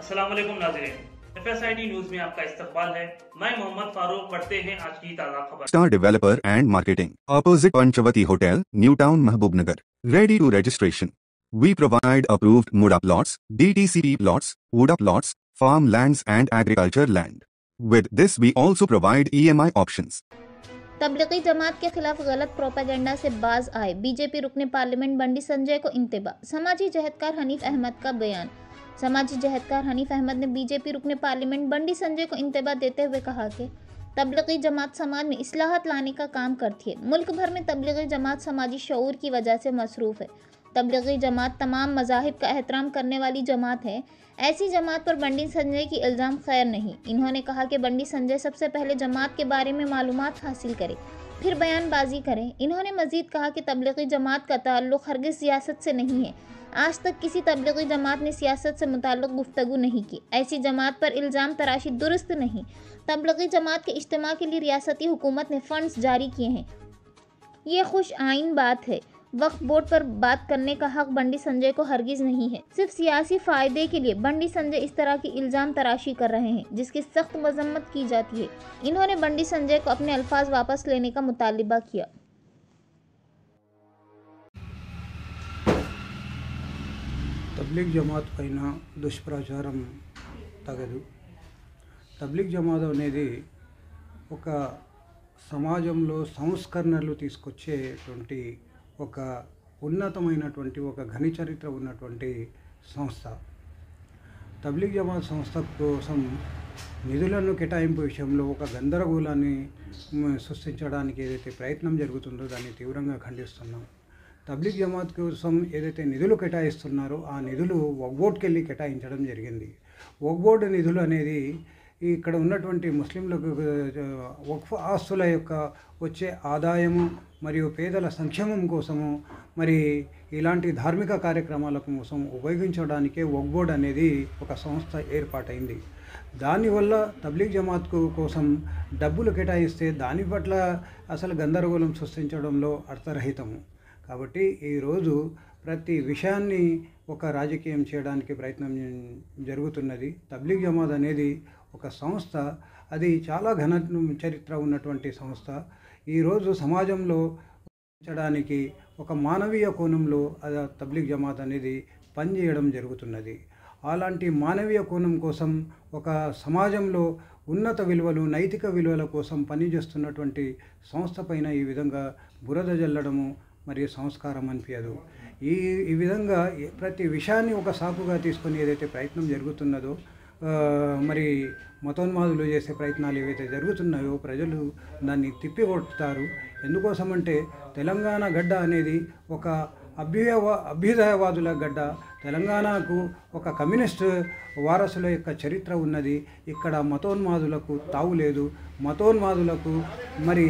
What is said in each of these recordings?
अस्सलाम वालेकुम नाज़रीन, FSID न्यूज में आपका इस्तकबाल है। मैं मोहम्मद फारूक। पढ़ते हैं आज की ताज़ा खबर। Star Developer and Marketing, opposite Panchavati Hotel, Newtown, Mahbubnagar. Ready to registration. We provide approved Muda plots, DTCP plots, Uda plots, farm lands and agriculture land. With this we also provide EMI options. Tablighi Jamaat के खिलाफ गलत propaganda से बाज आए BJP रुकने parliament Bandi Sanjay को इंतबा। समाजी जहदकार हनीफ अहमद का बयान। समाजी जहदकार हनीफ अहमद ने बीजेपी रुकने पार्लियामेंट बंडी संजय को इंतबा देते हुए कहा कि तबलीगी जमात समाज में इस्लाहत लाने का काम करती है। मुल्क भर में तबलीगी जमात समाजी शऊर की वजह से मसरूफ़ है। तबलीगी जमात तमाम मज़ाहिब का एहतराम करने वाली जमात है। ऐसी जमात पर बंडी संजय की इल्ज़ाम खैर नहीं। इन्होंने कहा कि बंडी संजय सबसे पहले जमात के बारे में मालूमात हासिल करे, फिर बयानबाजी करें। इन्होंने मज़ीद कहा कि तबलीगी जमात का ताल्लुक़ हरगिज़ सियासत से नहीं है। आज तक किसी तबलीगी जमात ने सियासत से मुताल्लिक़ गुफ्तगू नहीं की। ऐसी जमात पर इल्ज़ाम तराशी दुरुस्त नहीं। तबलीगी जमात के इज्तिमा के लिए रियासती हुकूमत ने फ़ंड्स जारी किए हैं, ये खुश आइन बात है। वक्फ बोर्ड पर बात करने का हक बंडी संजय को हरगिज़ नहीं है। सिर्फ सियासी फ़ायदे के लिए बंडी संजय इस तरह की इल्ज़ाम तराशी कर रहे हैं, जिसकी सख्त मजम्मत की जाती है। इन्होंने बंडी संजय को अपने अल्फाज वापस लेने का मुतालिबा किया। तब्लीग जमात पैन दुष्प्रचारम तगదు। तब्लीग जमात అనేది ఒక సమాజంలో సంస్కరణలు తీసుకొచ్చేటువంటి ఒక ఉన్నతమైనటువంటి ఒక ఘన చరిత్ర ఉన్నటువంటి సంస్థ। తబ్లీగ్ జమాత్ సంస్థ కోసం నిధులను కేటాయింపు విషయంలో ఒక గందరగోళాన్ని సృష్టించడానికి ఏదైతే ప్రయత్నం జరుగుతుందో దాన్ని తీవ్రంగా ఖండిస్తున్నాం। తబ్లీగ్ జమాత్ కోసం ఏదైతే నిధులు కేటాయిస్తున్నారో ఆ నిధులు వక్ఫ్ బోర్డుకి వెళ్ళి కేటాయించడం జరిగింది। వక్ఫ్ బోర్డు నిధులు అనేది ఇక్కడ ఉన్నటువంటి ముస్లింలకు వక్ఫ్ ఆస్తుల యొక్క వచ్చే ఆదాయము మరియు పేదల సంక్షేమం కోసము మరి ఇలాంటి ధార్మిక కార్యక్రమాల కోసం ఉపయోగించడానికే వక్ఫ్ బోర్డు అనేది ఒక సంస్థ ఏర్పాటైంది। దానివల్ల తబ్లీగ్ జమాత్ కోసం డబ్బులు కేటాయిస్తే దాని పట్ల అసలు గందరగోళం సృష్టించడంలో అర్థరహితము। కాబట్టి ఈరోజు ప్రతి విషయాన్ని ఒక రాజకీయం చేయడానికి ప్రయత్నం జరుగుతున్నది। తబ్లీగ్ జమాత్ అనేది ఒక సంస్థ, అది చాలా ఘన చరిత్ర ఉన్నటువంటి సంస్థ। ఈరోజు సమాజంలో ఉంచడానికి ఒక మానవీయ కోణంలో తబ్లీగ్ జమాత్ అనేది పనిచేయడం జరుగుతున్నది। అలాంటి మానవీయ కోణం కోసం ఒక సమాజంలో ఉన్నత విలువలు నైతిక విలువల కోసం పనిచేస్తున్నటువంటి సంస్థ పైన ఈ విధంగా బురద జల్లడము మరియు సంస్కారం అనిపించదు। ఈ విధంగా ప్రతి విషయాన్ని ఒక సాకుగా తీసుకొని ఏదైతే ప్రయత్నం జరుగుతున్నదో మరి మతోన్మాదులు చేసే ప్రయత్నాలు ఏవైతే జరుగుతున్నాయో ప్రజలు దాన్ని తిప్పికొడతారు। ఎందుకోసమంటే తెలంగాణ గడ్డ అనేది ఒక అభ్యుదయవాదుల గడ్డ। తెలంగాణకు ఒక కమ్యూనిస్ట్ వారసుల యొక్క చరిత్ర ఉన్నది। ఇక్కడ మతోన్మాదులకు తావు లేదు। మతోన్మాదులకు మరి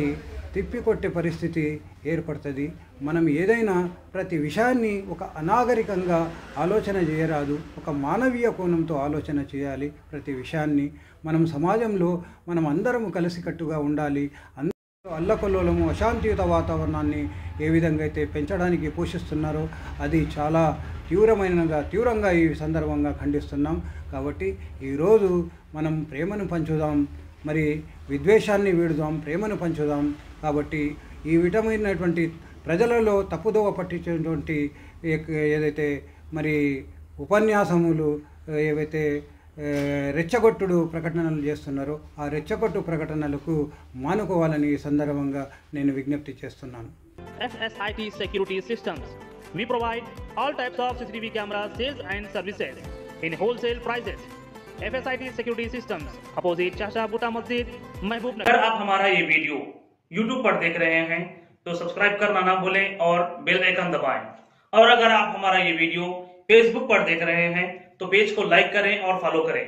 తిప్పికొట్టే పరిస్థితి ఏర్పడుతుంది। మనం ఏదైనా ప్రతి విషయాన్ని ఒక అనాగరికంగా ఆలోచన చేయరాదు, ఒక మానవీయ కోణంతో ఆలోచన చేయాలి। ప్రతి విషయాన్ని మనం సమాజంలో మనం అందరం కలిసికట్టుగా ఉండాలి। అందరూ అల్లకల్లోలము అశాంతియుత వాతావరణాన్ని ఏ విధంగా అయితే పెంచడానికి పోషిస్తున్నారో అది చాలా తీవ్రంగా ఈ సందర్భంగా ఖండిస్తున్నాం। కాబట్టి ఈరోజు మనం ప్రేమను పంచుదాం, మరి విద్వేషాన్ని వీడుదాం, ప్రేమను పంచుదాం। కాబట్టి ఈ విధమైనటువంటి ప్రజలలో తప్పుదోవ పట్టించేటువంటి ఏదైతే మరి ఉపన్యాసములు ఏవైతే రెచ్చగొట్టుడు ప్రకటనలు చేస్తున్నారో ఆ రెచ్చగొట్టు ప్రకటనలకు మానుకోవాలని ఈ సందర్భంగా నేను విజ్ఞప్తి చేస్తున్నాను। FSIT Security Systems. We provide all types of CCTV camera sales and services in wholesale prices. FSIT Security Systems, opposite चाचा बूटा मस्जिद, महबूबनगर। अगर आप हमारा ये वीडियो YouTube पर देख रहे हैं तो सब्सक्राइब करना ना भूलें और बेल आइकन दबाएं। और अगर आप हमारा ये वीडियो Facebook पर देख रहे हैं तो पेज को लाइक करें और फॉलो करें।